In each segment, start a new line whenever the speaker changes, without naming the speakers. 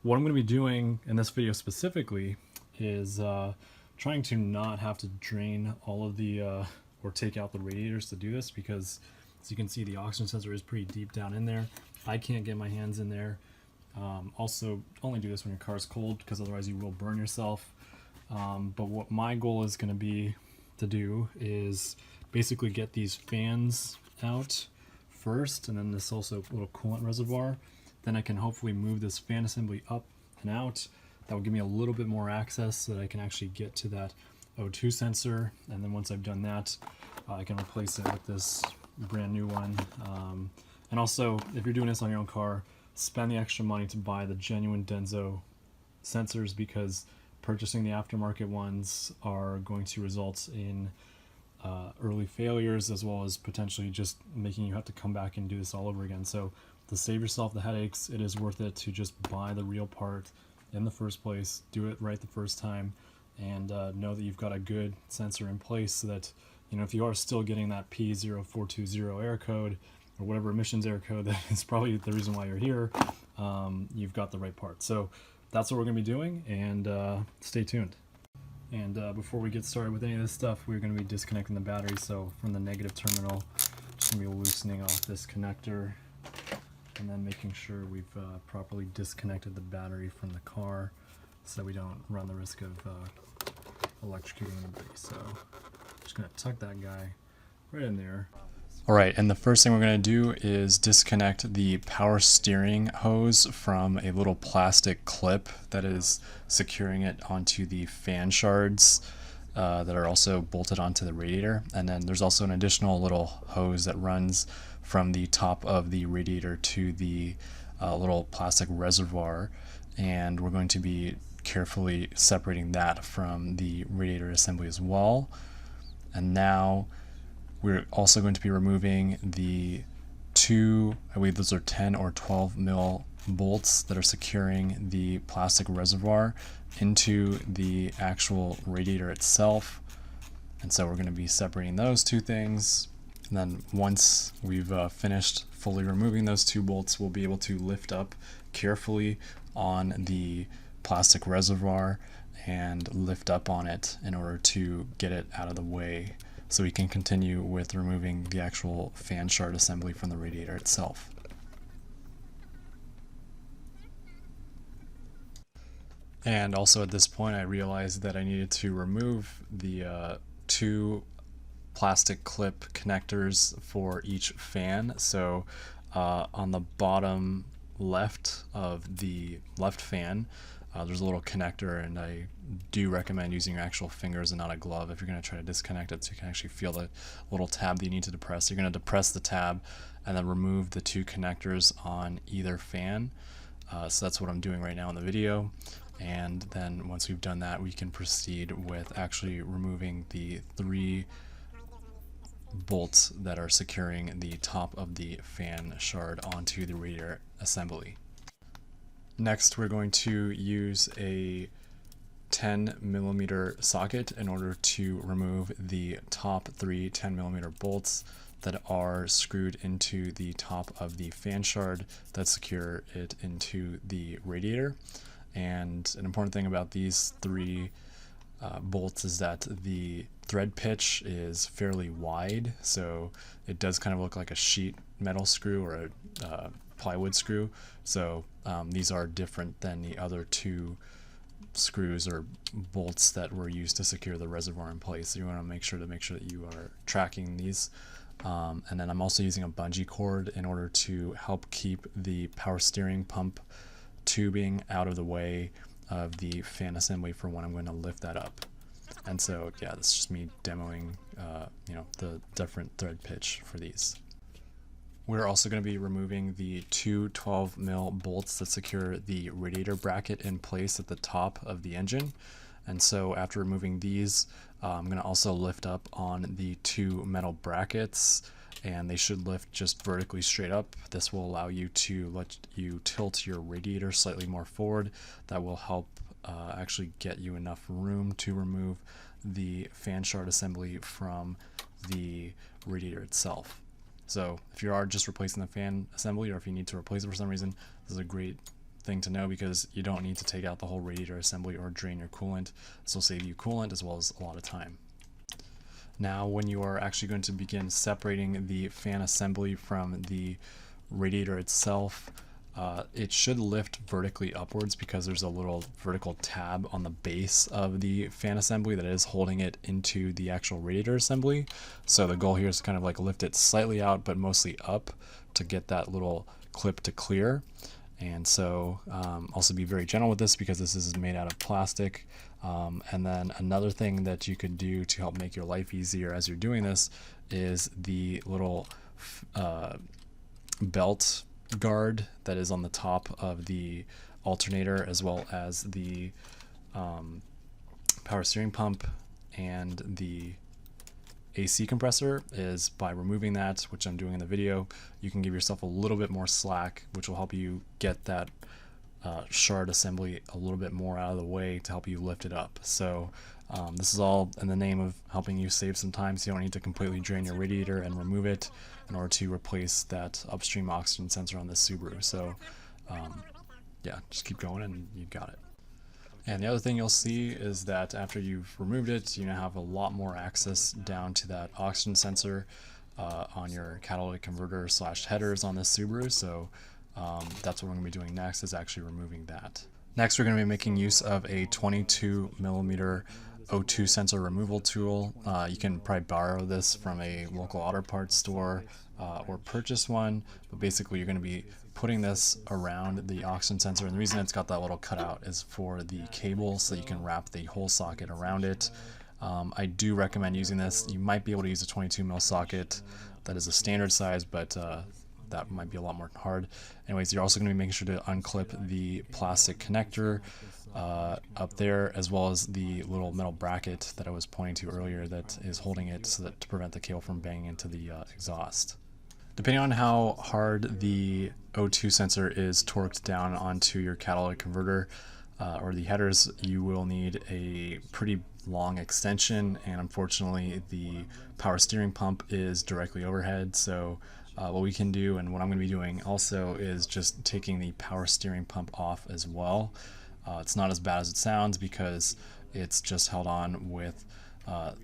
what I'm going to be doing in this video specifically is trying to not have to drain all of the or take out the radiators to do this, because as you can see, the oxygen sensor is pretty deep down in there. I can't get my hands in there. Also, only do this when your car is cold, because otherwise you will burn yourself. But what my goal is going to be to do is basically get these fans out first, and then this also little coolant reservoir. Then I can hopefully move this fan assembly up and out. That will give me a little bit more access so that I can actually get to that O2 sensor. And then once I've done that, I can replace it with this brand new one. And also, if you're doing this on your own car, spend the extra money to buy the genuine Denso sensors, because purchasing the aftermarket ones are going to result in early failures, as well as potentially just making you have to come back and do this all over again. So to save yourself the headaches, it is worth it to just buy the real part in the first place, do it right the first time, and know that you've got a good sensor in place, so that, you know, if you are still getting that P0420 error code or whatever emissions error code that is probably the reason why you're here, you've got the right part. So that's what we're going to be doing, and stay tuned. And before we get started with any of this stuff, we're going to be disconnecting the battery. So from the negative terminal, just going to be loosening off this connector, and then making sure we've properly disconnected the battery from the car, so that we don't run the risk of electrocuting anybody. So just going to tuck that guy right in there. Alright, and the first thing we're going to do is disconnect the power steering hose from a little plastic clip that is securing it onto the fan shards that are also bolted onto the radiator. And then there's also an additional little hose that runs from the top of the radiator to the little plastic reservoir, and we're going to be carefully separating that from the radiator assembly as well. And now we're also going to be removing the two, I believe those are 10 or 12 mil bolts that are securing the plastic reservoir into the actual radiator itself. And so we're going to be separating those two things. And then once we've finished fully removing those two bolts, we'll be able to lift up carefully on the plastic reservoir and lift up on it in order to get it out of the way, so we can continue with removing the actual fan shard assembly from the radiator itself. And also at this point I realized that I needed to remove the two plastic clip connectors for each fan. So on the bottom left of the left fan, there's a little connector, and I do recommend using your actual fingers and not a glove if you're going to try to disconnect it, so you can actually feel the little tab that you need to depress. You're going to depress the tab and then remove the two connectors on either fan. So that's what I'm doing right now in the video. And then once we've done that, we can proceed with actually removing the three bolts that are securing the top of the fan shard onto the radiator assembly. Next, we're going to use a 10mm socket in order to remove the top three 10mm bolts that are screwed into the top of the fan shard that secure it into the radiator. And an important thing about these three bolts is that the thread pitch is fairly wide, so it does kind of look like a sheet metal screw or a plywood screw. So these are different than the other two screws or bolts that were used to secure the reservoir in place. So you want to make sure that you are tracking these. And then I'm also using a bungee cord in order to help keep the power steering pump tubing out of the way of the fan assembly for when I'm going to lift that up. And so yeah, that's just me demoing the different thread pitch for these. We're also going to be removing the two 12mm bolts that secure the radiator bracket in place at the top of the engine. And so after removing these, I'm going to also lift up on the two metal brackets, and they should lift just vertically straight up. This will allow you to let you tilt your radiator slightly more forward. That will help actually get you enough room to remove the fan shard assembly from the radiator itself. So if you are just replacing the fan assembly, or if you need to replace it for some reason, this is a great thing to know because you don't need to take out the whole radiator assembly or drain your coolant. This will save you coolant as well as a lot of time. Now when you are actually going to begin separating the fan assembly from the radiator itself, it should lift vertically upwards because there's a little vertical tab on the base of the fan assembly that is holding it into the actual radiator assembly. So the goal here is to kind of like lift it slightly out but mostly up to get that little clip to clear. And so also be very gentle with this because this is made out of plastic. And then another thing that you could do to help make your life easier as you're doing this is the little belt guard that is on the top of the alternator, as well as the power steering pump and the AC compressor. Is by removing that, which I'm doing in the video, you can give yourself a little bit more slack, which will help you get that shard assembly a little bit more out of the way to help you lift it up. So this is all in the name of helping you save some time, so you don't need to completely drain your radiator and remove it in order to replace that upstream oxygen sensor on this Subaru. So yeah, just keep going and you've got it. And the other thing you'll see is that after you've removed it, you now have a lot more access down to that oxygen sensor on your catalytic converter / headers on this Subaru. So that's what we're going to be doing next, is actually removing that. Next, we're going to be making use of a 22mm O2 sensor removal tool. You can probably borrow this from a local auto parts store or purchase one, but basically you're going to be putting this around the oxygen sensor, and the reason it's got that little cutout is for the cable, so you can wrap the whole socket around it. I do recommend using this. You might be able to use a 22mm socket that is a standard size, but that might be a lot more hard. Anyways, you're also going to be making sure to unclip the plastic connector up there, as well as the little metal bracket that I was pointing to earlier that is holding it so that to prevent the cable from banging into the exhaust. Depending on how hard the O2 sensor is torqued down onto your catalytic converter or the headers, you will need a pretty long extension, and unfortunately the power steering pump is directly overhead. So what we can do, and what I'm going to be doing also, is just taking the power steering pump off as well. It's not as bad as it sounds because it's just held on with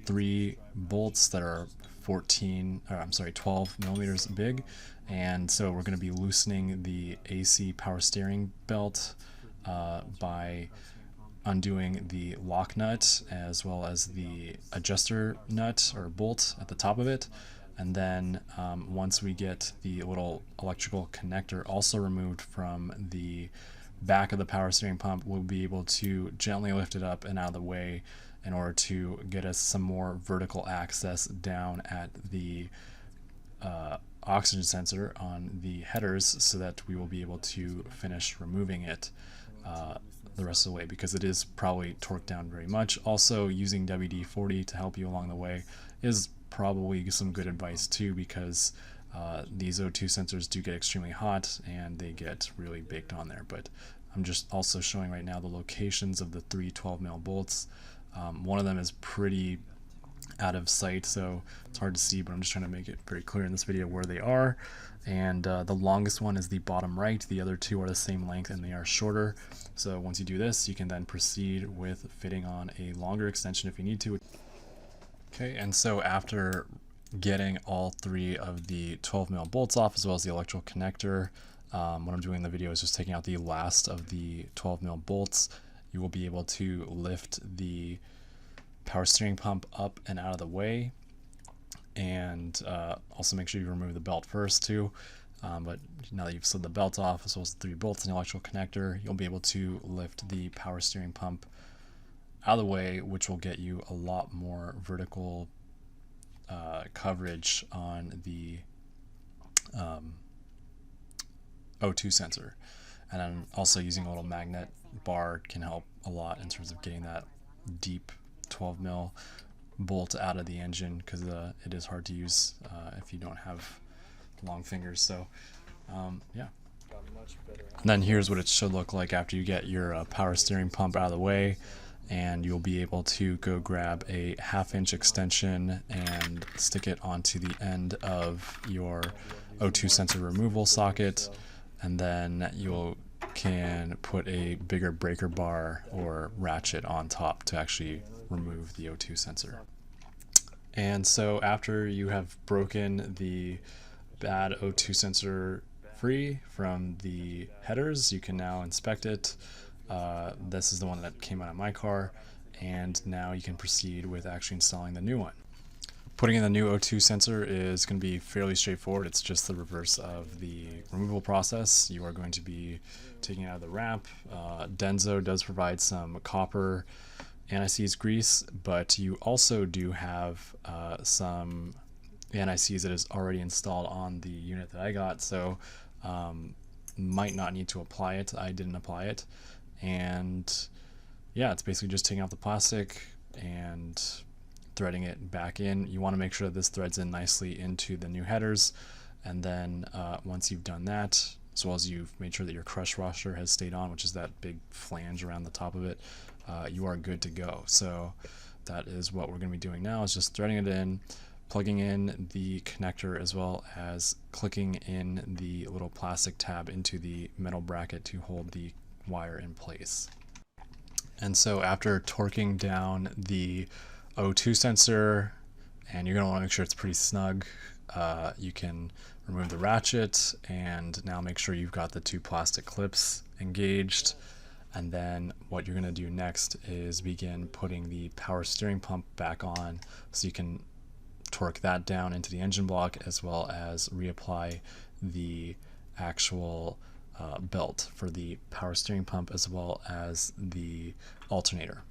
3 bolts that are 12 millimeters big, and so we're going to be loosening the AC power steering belt by undoing the lock nut as well as the adjuster nut or bolt at the top of it. And then once we get the little electrical connector also removed from the back of the power steering pump, we'll be able to gently lift it up and out of the way in order to get us some more vertical access down at the oxygen sensor on the headers, so that we will be able to finish removing it the rest of the way, because it is probably torqued down very much. Also, using WD-40 to help you along the way is probably some good advice too, because these O2 sensors do get extremely hot and they get really baked on there. But I'm just also showing right now the locations of the 3 12mm bolts. One of them is pretty out of sight, so it's hard to see, but I'm just trying to make it very clear in this video where they are. And the longest one is the bottom right. The other 2 are the same length and they are shorter. So once you do this, you can then proceed with fitting on a longer extension if you need to. Okay, and so after getting all 3 of the 12mm bolts off, as well as the electrical connector, what I'm doing in the video is just taking out the last of the 12mm bolts. You will be able to lift the power steering pump up and out of the way, and also make sure you remove the belt first too. But now that you've slid the belt off, as well as the 3 bolts and the electrical connector, you'll be able to lift the power steering pump out of the way, which will get you a lot more vertical coverage on the O2 sensor. And then also using a little magnet bar can help a lot in terms of getting that deep 12mm bolt out of the engine, because it is hard to use if you don't have long fingers. So yeah. And then here's what it should look like after you get your power steering pump out of the way, and you'll be able to go grab a 1/2-inch extension and stick it onto the end of your O2 sensor removal socket, and then you'll can put a bigger breaker bar or ratchet on top to actually remove the O2 sensor. And so after you have broken the bad O2 sensor free from the headers, you can now inspect it. This is the one that came out of my car, and now you can proceed with actually installing the new one. Putting in the new O2 sensor is going to be fairly straightforward. It's just the reverse of the removal process. You are going to be taking it out of the wrap. Denso does provide some copper anti-seize grease, but you also do have some anti-seize that is already installed on the unit that I got, so might not need to apply it. I didn't apply it, and yeah, it's basically just taking off the plastic and threading it back in. You want to make sure that this threads in nicely into the new headers, and then once you've done that, as well as you've made sure that your crush washer has stayed on, which is that big flange around the top of it, you are good to go. So that is what we're going to be doing now, is just threading it in, plugging in the connector, as well as clicking in the little plastic tab into the metal bracket to hold the wire in place. And so after torquing down the O2 sensor, and you're going to want to make sure it's pretty snug, you can remove the ratchet and now make sure you've got the two plastic clips engaged. And then what you're going to do next is begin putting the power steering pump back on, so you can torque that down into the engine block, as well as reapply the actual belt for the power steering pump, as well as the alternator.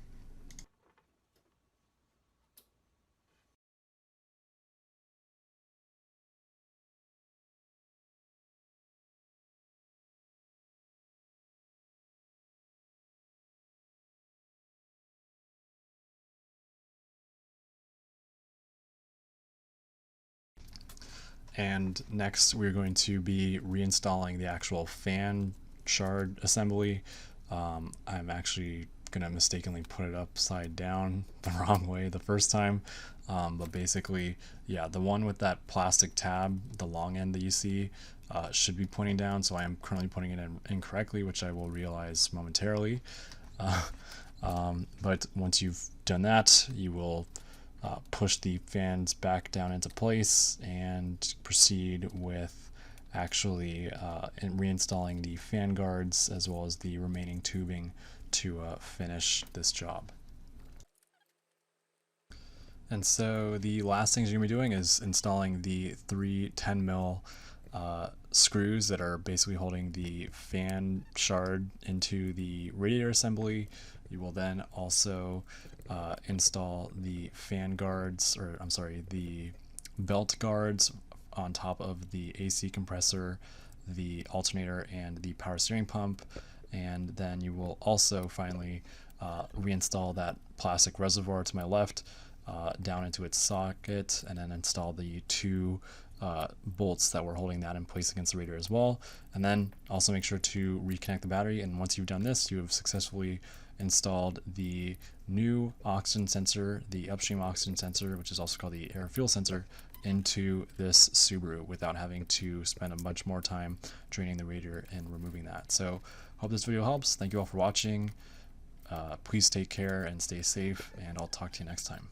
And next we're going to be reinstalling the actual fan shard assembly. I'm actually going to mistakenly put it upside down the wrong way the first time. But basically, yeah, the one with that plastic tab, the long end that you see, should be pointing down. So I am currently putting it in incorrectly, which I will realize momentarily. But once you've done that, you will push the fans back down into place and proceed with actually reinstalling the fan guards, as well as the remaining tubing, to finish this job. And so the last things you're going to be doing is installing the three 10mm screws that are basically holding the fan shard into the radiator assembly. You will then also install the fan guards, or I'm sorry, the belt guards on top of the AC compressor, the alternator, and the power steering pump. And then you will also finally reinstall that plastic reservoir to my left down into its socket, and then install the two bolts that were holding that in place against the radiator as well. And then also make sure to reconnect the battery. And once you've done this, you have successfully installed the new oxygen sensor, the Upstream oxygen sensor, which is also called the air fuel sensor, into this Subaru without having to spend a much more time draining the radiator and removing that. So hope this video helps. Thank you all for watching. Please take care and stay safe, and I'll talk to you next time.